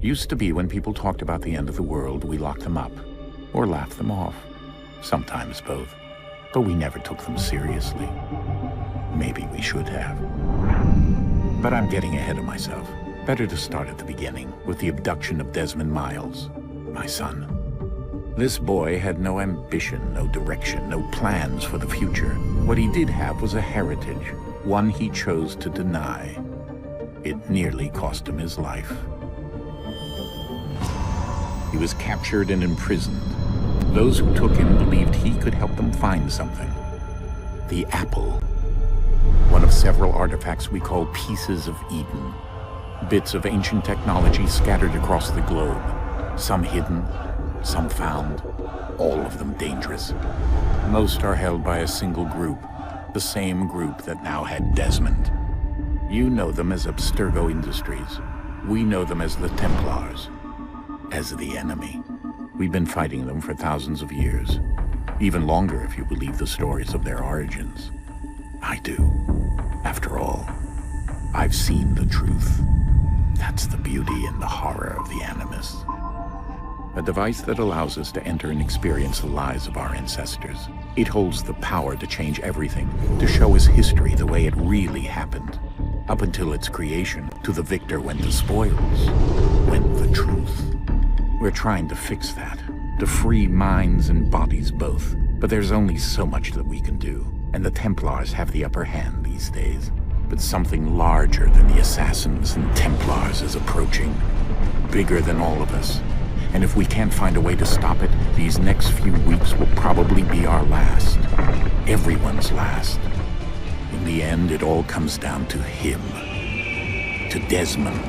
Used to be when people talked about the end of the world, we locked them up, or laughed them off. Sometimes both. But we never took them seriously. Maybe we should have. But I'm getting ahead of myself. Better to start at the beginning, with the abduction of Desmond Miles, my son. This boy had no ambition, no direction, no plans for the future. What he did have was a heritage, one he chose to deny. It nearly cost him his life. He was captured and imprisoned. Those who took him believed he could help them find something. The apple. One of several artifacts we call Pieces of Eden. Bits of ancient technology scattered across the globe. Some hidden, some found, all of them dangerous. Most are held by a single group, the same group that now had Desmond. You know them as Abstergo Industries. We know them as the Templars, as the enemy. We've been fighting them for thousands of years, even longer if you believe the stories of their origins. I do. After all, I've seen the truth. That's the beauty and the horror of the Animus. A device that allows us to enter and experience the lives of our ancestors. It holds the power to change everything, to show us history the way it really happened. Up until its creation, to the victor went the spoils, went the truth. We're trying to fix that, to free minds and bodies both. But there's only so much that we can do, and the Templars have the upper hand these days. But something larger than the Assassins and Templars is approaching, bigger than all of us. And if we can't find a way to stop it, these next few weeks will probably be our last. Everyone's last. In the end, it all comes down to him. To Desmond.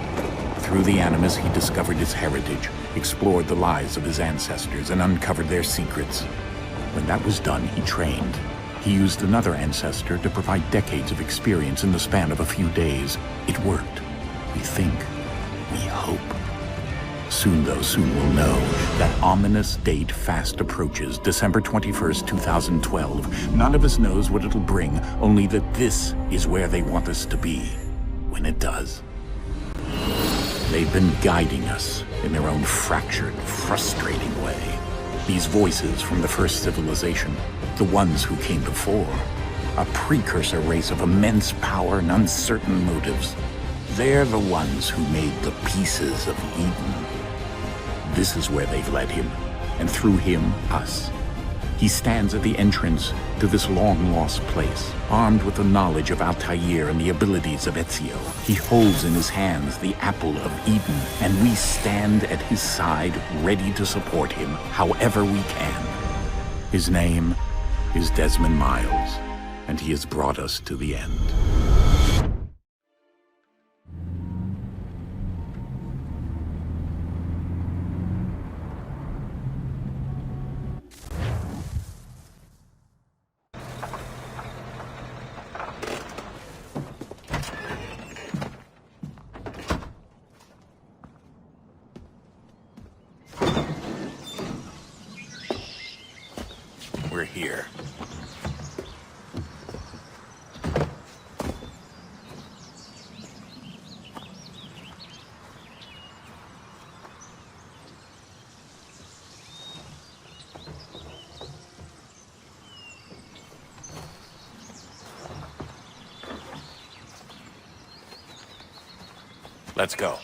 Through the Animus, he discovered his heritage, explored the lives of his ancestors, and uncovered their secrets. When that was done, he trained. He used another ancestor to provide decades of experience in the span of a few days. It worked. We think. We hope. Soon, though, soon we'll know. That ominous date fast approaches, December 21st, 2012. None of us knows what it'll bring, only that this is where they want us to be, when it does. They've been guiding us in their own fractured, frustrating way. These voices from the first civilization, the ones who came before, a precursor race of immense power and uncertain motives. They're the ones who made the Pieces of Eden. This is where they've led him, and through him, us. He stands at the entrance to this long-lost place, armed with the knowledge of Altair and the abilities of Ezio. He holds in his hands the Apple of Eden, and we stand at his side, ready to support him however we can. His name is Desmond Miles, and he has brought us to the end. We're here. Let's go.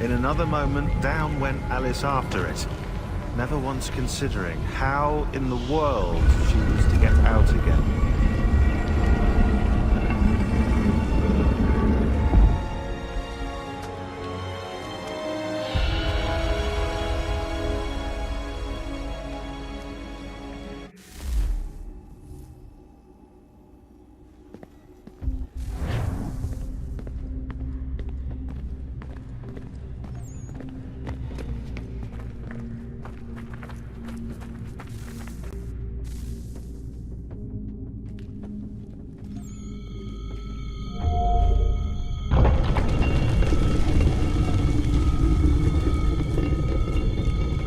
In another moment, down went Alice after it, never once considering how in the world she was to get out again.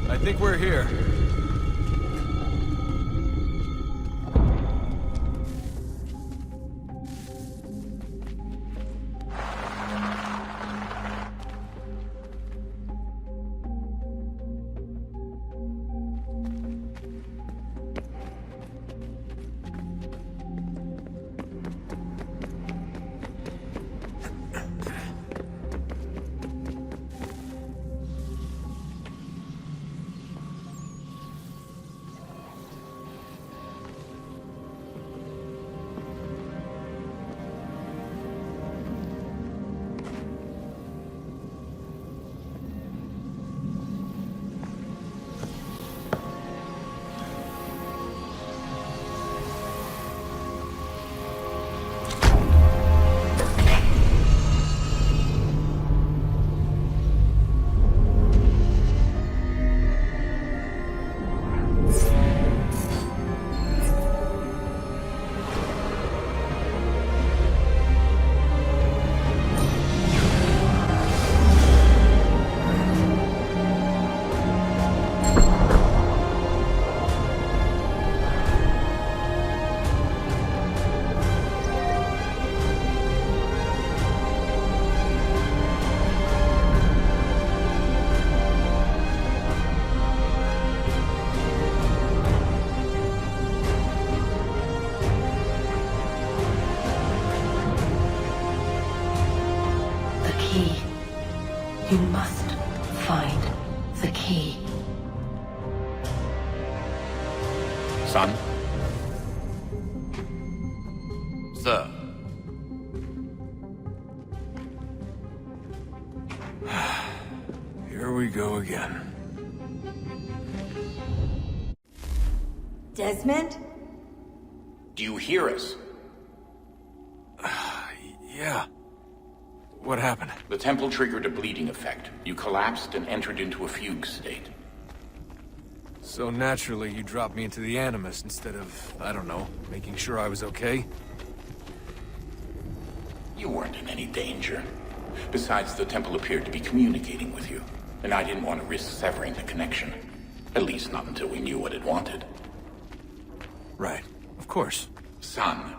I think we're here. You must find the key. Son? Sir. Here we go again. Desmond? Do you hear us? Yeah. What happened? The temple triggered a bleeding effect. You collapsed and entered into a fugue state. So naturally, you dropped me into the Animus instead of, I don't know, making sure I was okay? You weren't in any danger. Besides, the temple appeared to be communicating with you, and I didn't want to risk severing the connection. At least not until we knew what it wanted. Right. Of course. Son,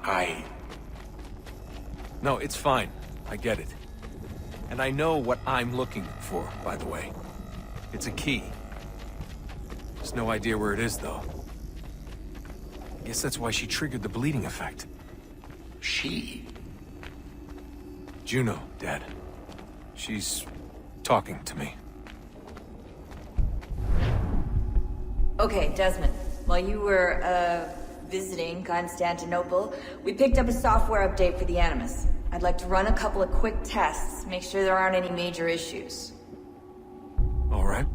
No, it's fine. I get it. And I know what I'm looking for, by the way. It's a key. Just no idea where it is, though. I guess that's why she triggered the bleeding effect. She? Juno, Dad. She's talking to me. Okay, Desmond. While you were, visiting Constantinople, we picked up a software update for the Animus. I'd like to run a couple of quick tests, make sure there aren't any major issues. All right.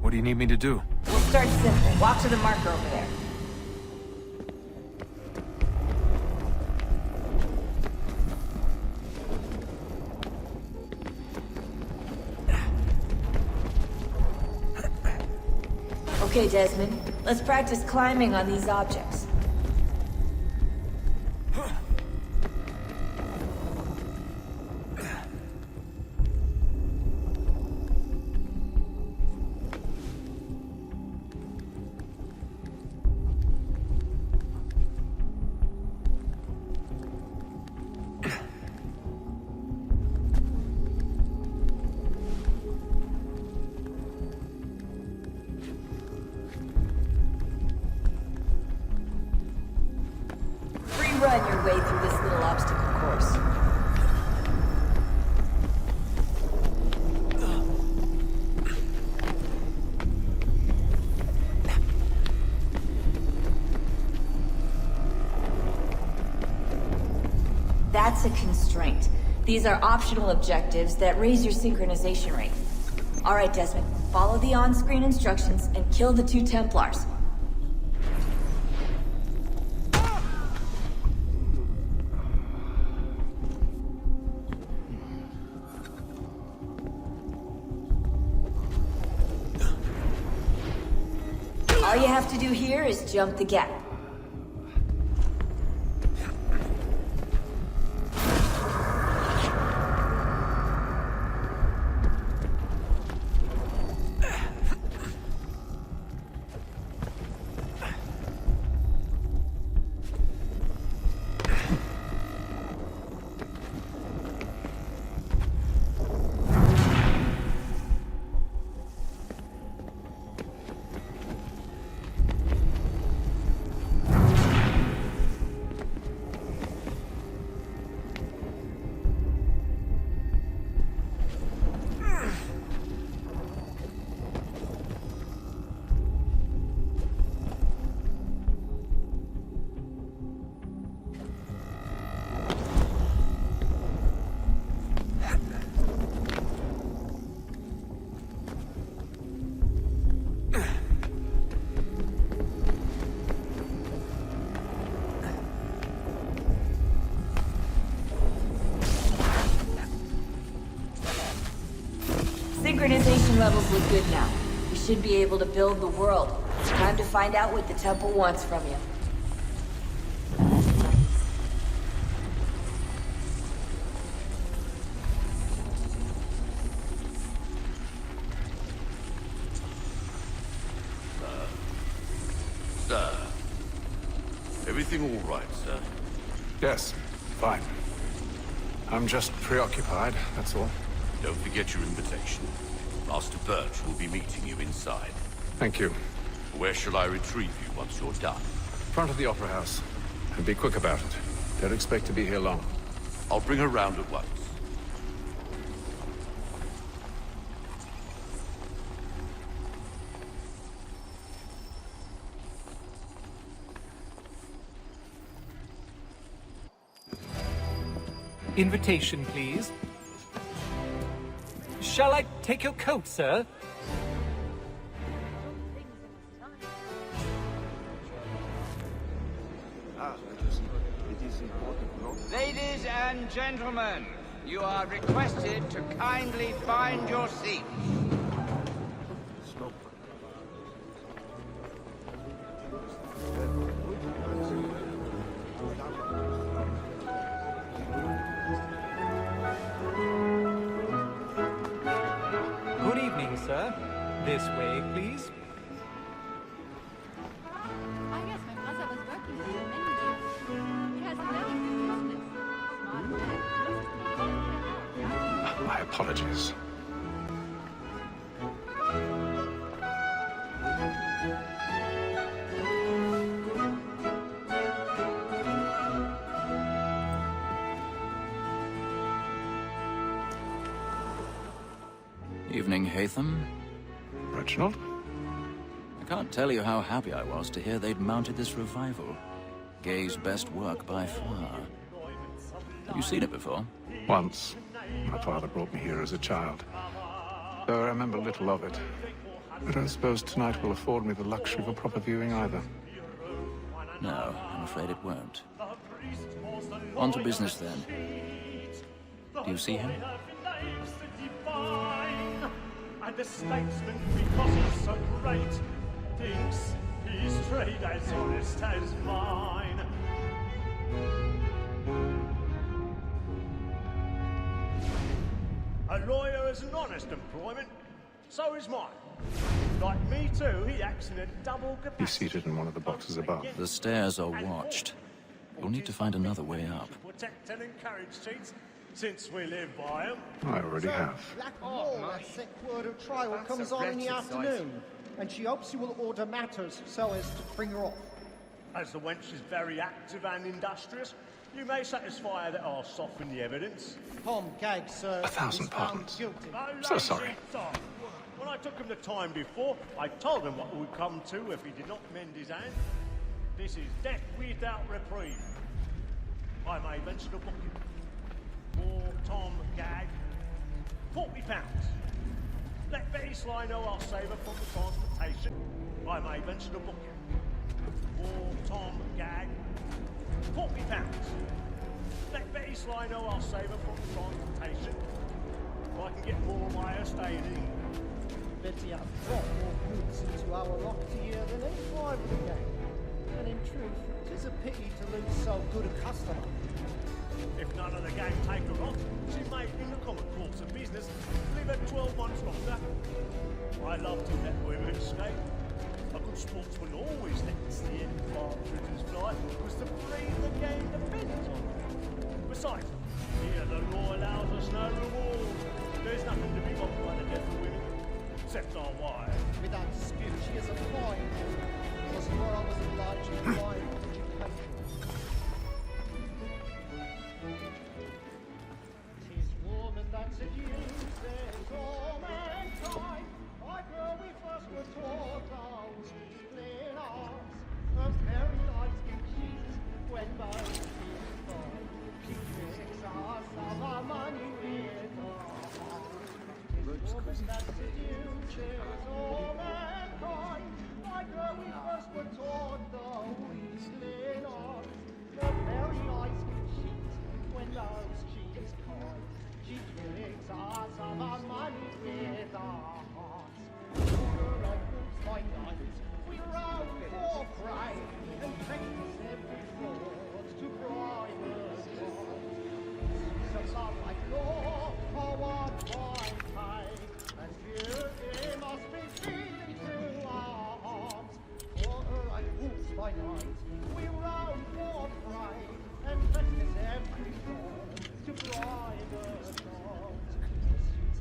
What do you need me to do? We'll start simple. Walk to the marker over there. Okay, Desmond. Let's practice climbing on these objects. That's a constraint. These are optional objectives that raise your synchronization rate. Alright, Desmond. Follow the on-screen instructions and kill the 2 Templars. All you have to do here is jump the gap. Synchronization levels look good now. We should be able to build the world. Time to find out what the temple wants from you. Sir. Everything all right, sir? Yes, fine. I'm just preoccupied, that's all. Don't forget your invitation. Master Birch will be meeting you inside. Thank you. Where shall I retrieve you once you're done? Front of the Opera House. And be quick about it. Don't expect to be here long. I'll bring her round at once. Invitation, please. Shall I take your coat, sir? Ladies and gentlemen, you are requested to kindly find your seats. Good evening, sir. This way, please. I guess my mother was working with him many years. He has a very good business. Smart man. My apologies. Evening, Haytham. Reginald? I can't tell you how happy I was to hear they'd mounted this revival. Gay's best work by far. Have you seen it before? Once. My father brought me here as a child. Though I remember little of it. I don't suppose tonight will afford me the luxury of a proper viewing either. No, I'm afraid it won't. On to business then. Do you see him? And the statesman, because he's so great, thinks his trade as honest as mine. A lawyer is an honest employment, so is mine. Like me too, he acts in a double capacity. He's seated in one of the boxes above. The stairs are watched. You'll need to find another way up. Protect and encourage cheats, since we live by them. I already have. Blackmore, sick word of trial comes on in the afternoon, and she hopes you will order matters so as to bring her off. As the wench is very active and industrious, you may satisfy her that I'll soften the evidence. Tom Gag, sir, 1,000 is found pardons. guilty. So sorry. When I took him the time before, I told him what it would come to if he did not mend his hand. This is death without reprieve. You see it in one of the boxes above. The stairs are watched. You'll need to find another way up. As the wench is very active and industrious, you may satisfy her that I'll soften the evidence. As the wench is very active and industrious, you may satisfy her that I'll soften the evidence. I may venture to book him. For Tom Gag, £40. Let Betty Sly know I'll save her from the transportation. I may venture to book him. For Tom Gag, £40. Let Betty Sly know I'll save her from the transportation. If I can get more of my estate in. Betty has brought more goods into our locked year than any rival gang. And in truth, it is a pity to lose so good a customer. If none of the gang take her on, she may, in the common course of business, live at 12 months longer. I love to let women escape. A good sportsman always lets the end of partridge's fly, because to breed the game depends on it. Besides, here the law allows us no reward. There's nothing to be got by the death of women, except our wives. Without dispute, she is a fine woman. Was more I was obliged to find education. Tis woman that seduces all mankind. Like her we first were taught our weakling arms. Her very light skin cheats when both is gone. She tricks us of our money with her heart. Tis woman that seduces all mankind. Like her we first were taught the weakling arms. Her very light skin cheats when those cheats call. She tricks us of our money with our hearts. By night, we roam for prey and practice every fraud to bribe us all. So love like law, or what by pay, and beauty must be feeding to our hearts. For like wolves by night, we roam for prey and practice every fraud to bribe us all.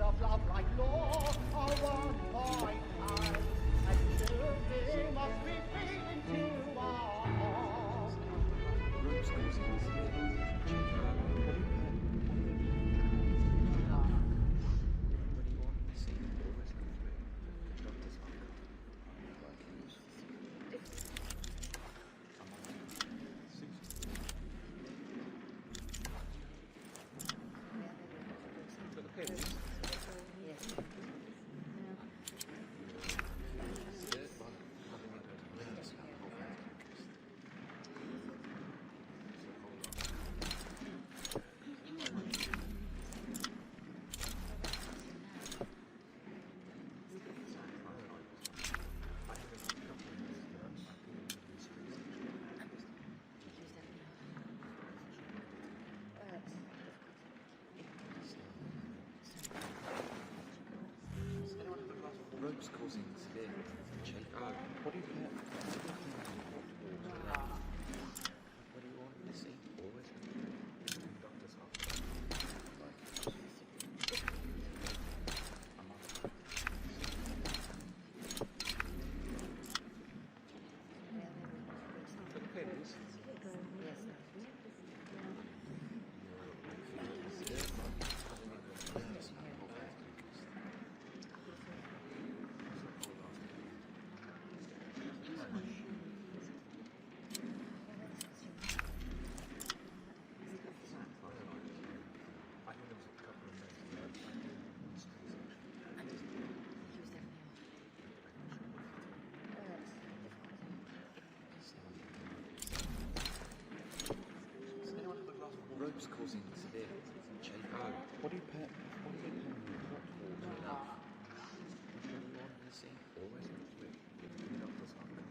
Of love like law, or what by pay. They must be feeding to our hearts. Ropes causing severe shake. What do you care? What do you want to see? Always. Doctor's office. Ropes causing severe shake. What do you pay? What do you pay? What do you want to see? Always. Doctor's office.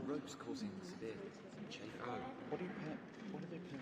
Ropes causing severe shake. What do you pay? What do they pay?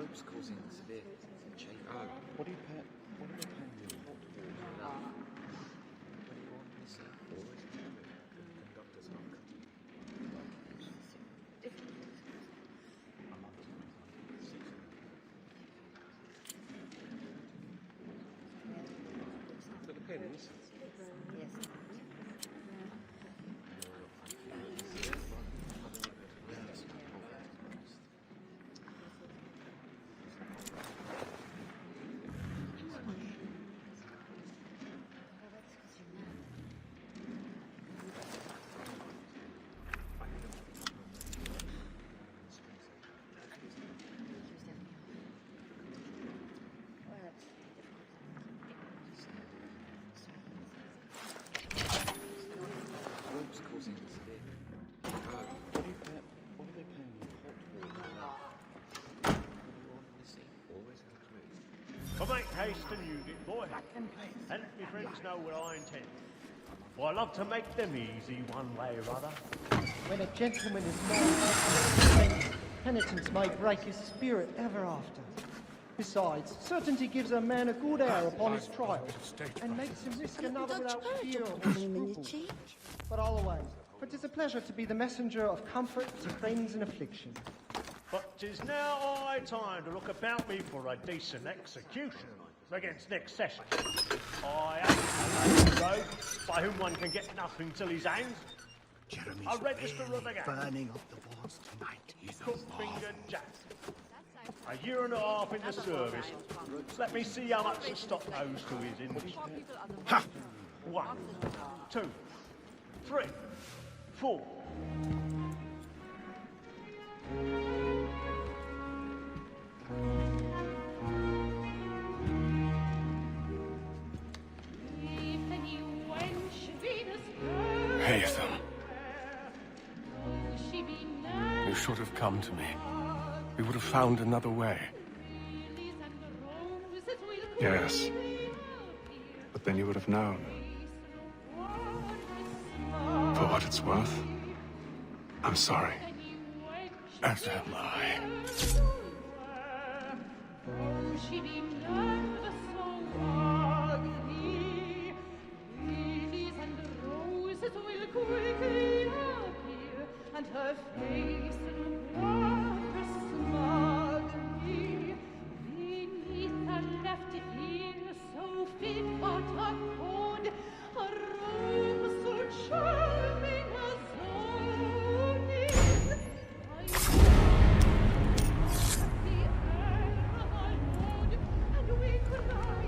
ropes causing severe chafe. Oh, what do you pay? What are they paying you? Hot water. When you're on the sea, always remember the conductor's not cutting. So the pins. Ropes causing severe. Oh, what do you pay? What are they paying you? Hot water. When you're on the sea, always have to. I make haste and use it, boy. And let me friends know what I intend. For I love to make them easy one way or other. When a gentleman is mad, penitence may break his spirit ever after. Besides, certainty gives a man a good hour upon his trial, and makes him risk another without fear or scruple. But always, for 'tis a pleasure to be the messenger of comfort to friends in affliction. But 'tis now high time to look about me for a decent execution against next session. I am a rogue by whom one can get nothing till his hands. Jeremy's A register of the gang. burning up the walls tonight. Cook-fingered Jack. A year and a half in the service. Let me see how much the stock owes to his industry. Ha! 1, 2, 3, 4. Haytham. You should have come to me. We would have found another way. Yes. But then you would have known. For what it's worth, I'm sorry. As am I. And her face water smugly beneath her left ear, so fit but a code, a rose so charming as Zoe. I the air of our Lord, and we cry.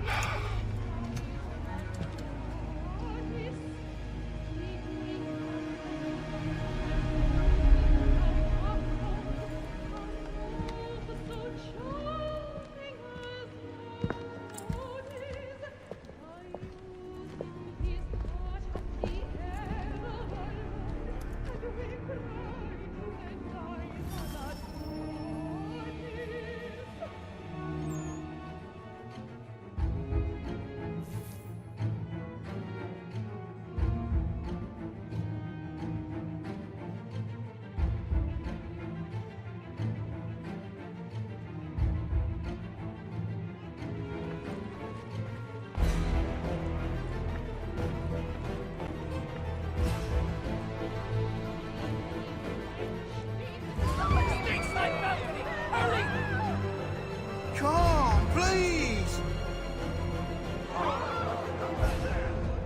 Come, please!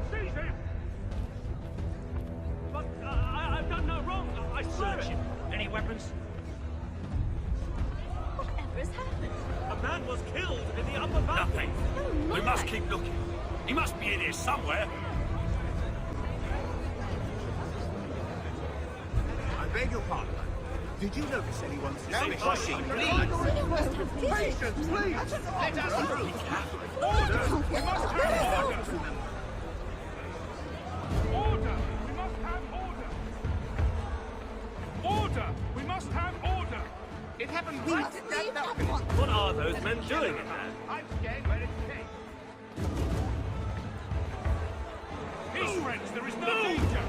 Seize him! But I've done no wrong. I searched him. Any weapons? Whatever has happened? A man was killed in the upper balcony. Nothing. We must keep looking. He must be in here somewhere. I beg your pardon. Did you notice anyone Please. Patience, please! Let us through. Order! We must have order! Order! We must have order! Order! We must have order! It happened right at that balcony. What are those men doing in there? I'm scared where it came. His friends, there is no danger!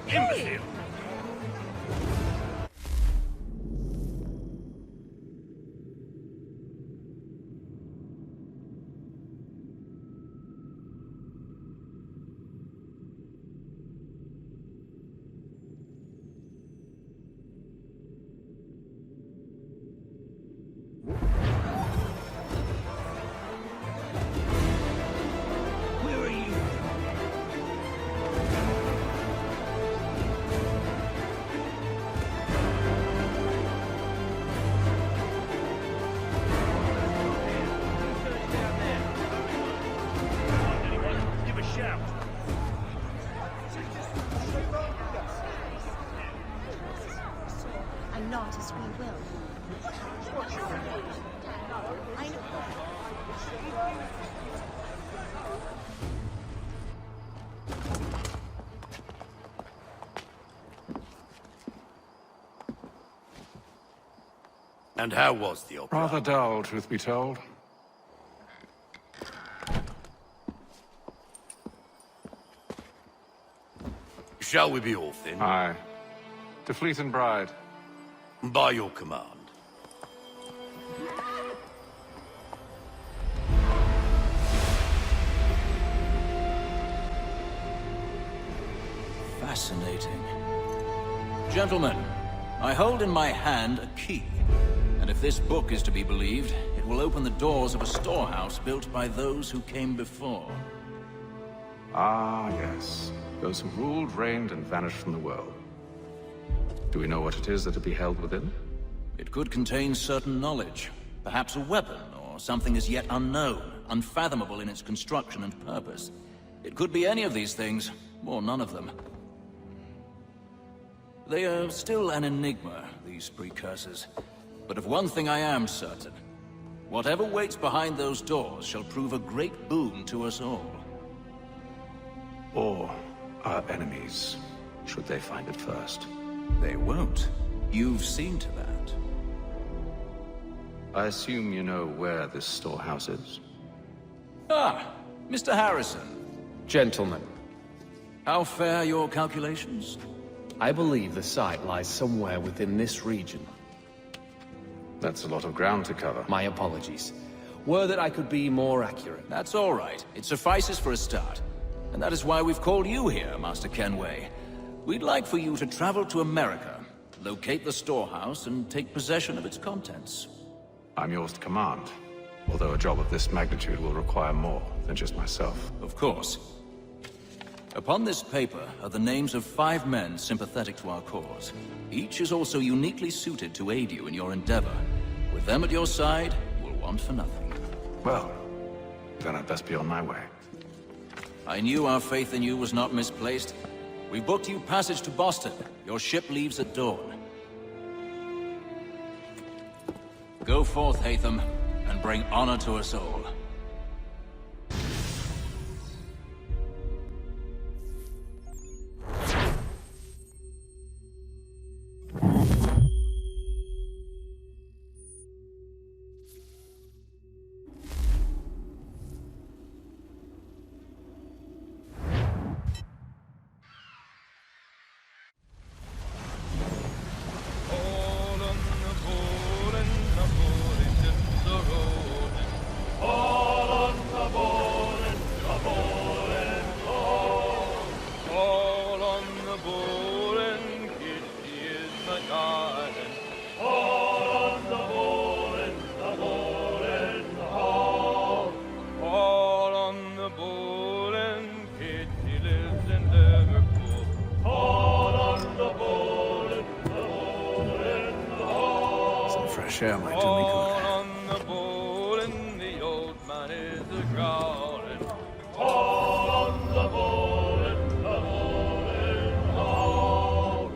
Imbecile! And how was the opera? Rather dull, truth be told. Shall we be off then? Aye. To Fleet and Bride. By your command. Fascinating. Gentlemen, I hold in my hand a key. And if this book is to be believed, it will open the doors of a storehouse built by those who came before. Ah, yes. Those who ruled, reigned, and vanished from the world. Do we know what it is that will be held within? It could contain certain knowledge. Perhaps a weapon, or something as yet unknown, unfathomable in its construction and purpose. It could be any of these things, or none of them. They are still an enigma, these precursors. But of one thing I am certain. Whatever waits behind those doors shall prove a great boon to us all. Or our enemies, should they find it first. They won't. You've seen to that. I assume you know where this storehouse is? Ah, Mr. Harrison. Gentlemen, How fare your calculations? I believe the site lies somewhere within this region. That's a lot of ground to cover. My apologies. Were that I could be more accurate. That's all right. It suffices for a start. And that is why we've called you here, Master Kenway. We'd like for you to travel to America, locate the storehouse, and take possession of its contents. I'm yours to command. Although a job of this magnitude will require more than just myself. Of course. Upon this paper are the names of 5 men sympathetic to our cause. Each is also uniquely suited to aid you in your endeavor. With them at your side, you'll want for nothing. Well, then I'd best be on my way. I knew our faith in you was not misplaced. We booked you passage to Boston. Your ship leaves at dawn. Go forth, Hatham, and bring honor to us all. Share my do me good. On the bowl and the old man is a growling. All on the bowl and the bowling hall.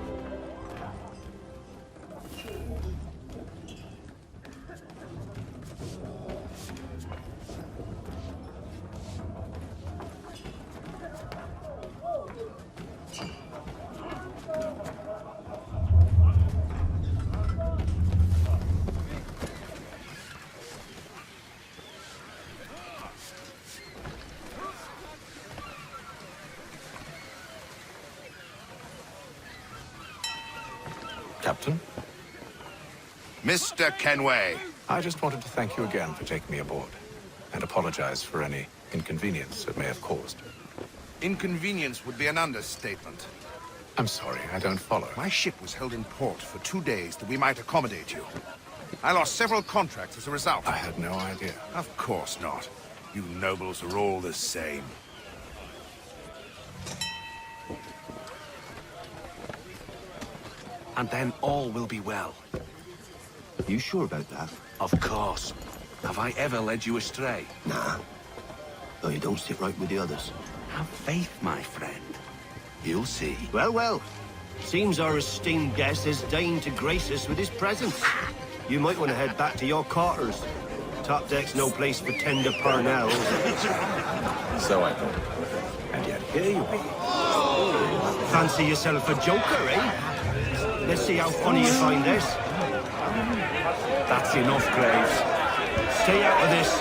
Captain? Mr. Kenway. I just wanted to thank you again for taking me aboard, and apologize for any inconvenience it may have caused. Inconvenience would be an understatement. I'm sorry, I don't follow. My ship was held in port for 2 days that we might accommodate you. I lost several contracts as a result. I had no idea. Of course not. You nobles are all the same. And then all will be well. You sure about that? Of course. Have I ever led you astray? Nah. Though you don't sit right with the others. Have faith, my friend. You'll see. Well, well. Seems our esteemed guest has deigned to grace us with his presence. You might want to head back to your quarters. Top deck's no place for tender parnells. So I thought. And yet here you are. Fancy yourself a joker, eh? Let's see how funny you find this. That's enough, Graves. Stay out of this.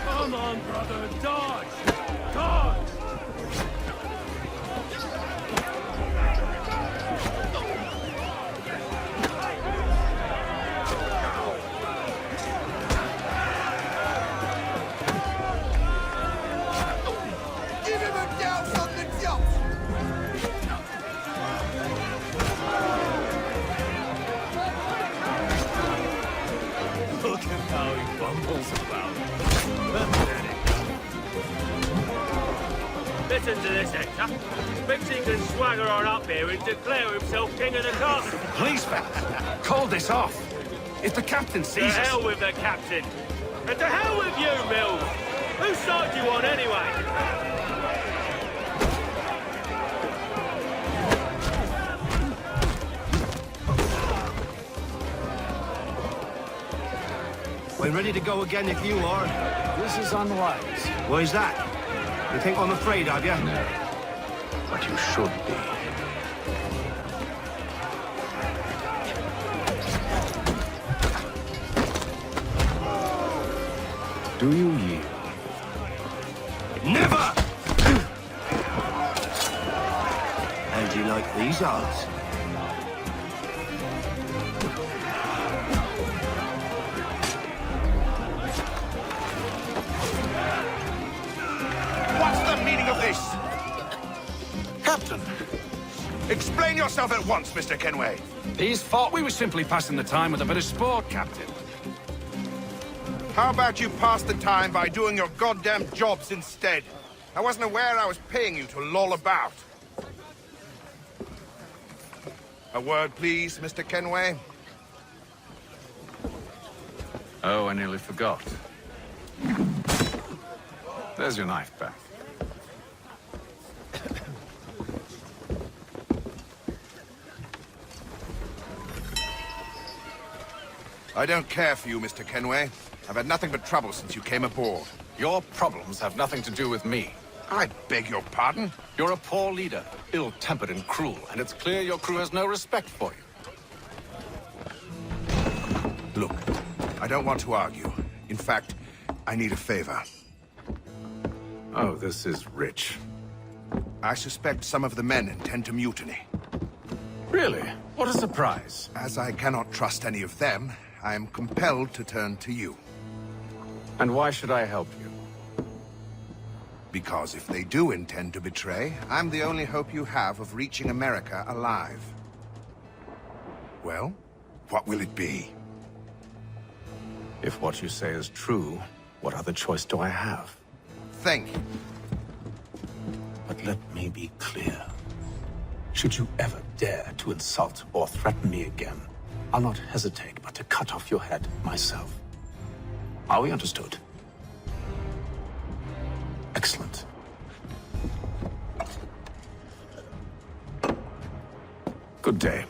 Come on, brother, dodge! Dodge! Give him a douse on the jump! Look at how he bumbles about. Listen to this, Hector. Thinks he can swagger on up here and declare himself king of the castle. Please, fellas, call this off. If the captain To sees us... hell with the captain. And to hell with you, Mills. Whose side do you on anyway? We're ready to go again if you are. This is unwise. Why's that? You think I'm afraid of you? No. But you should be. Do you yield? Never! How do you like these odds? What's the meaning of this? Captain, Explain yourself at once, Mr. Kenway. these thought we were simply passing the time with a bit of sport, Captain. How about you pass the time by doing your goddamn jobs instead? I wasn't aware I was paying you to loll about. A word, please, Mr. Kenway. Oh, I nearly forgot. There's your knife back. I don't care for you, Mr. Kenway. I've had nothing but trouble since you came aboard. Your problems have nothing to do with me. I beg your pardon? You're a poor leader, ill-tempered and cruel, and it's clear your crew has no respect for you. Look, I don't want to argue. In fact, I need a favor. Oh, this is rich. I suspect some of the men intend to mutiny. Really? What a surprise. As I cannot trust any of them, I am compelled to turn to you. And why should I help you? Because if they do intend to betray, I'm the only hope you have of reaching America alive. Well, what will it be? If what you say is true, what other choice do I have? Think. But let me be clear. Should you ever dare to insult or threaten me again, I'll not hesitate but to cut off your head myself. Are we understood? Excellent. Good day.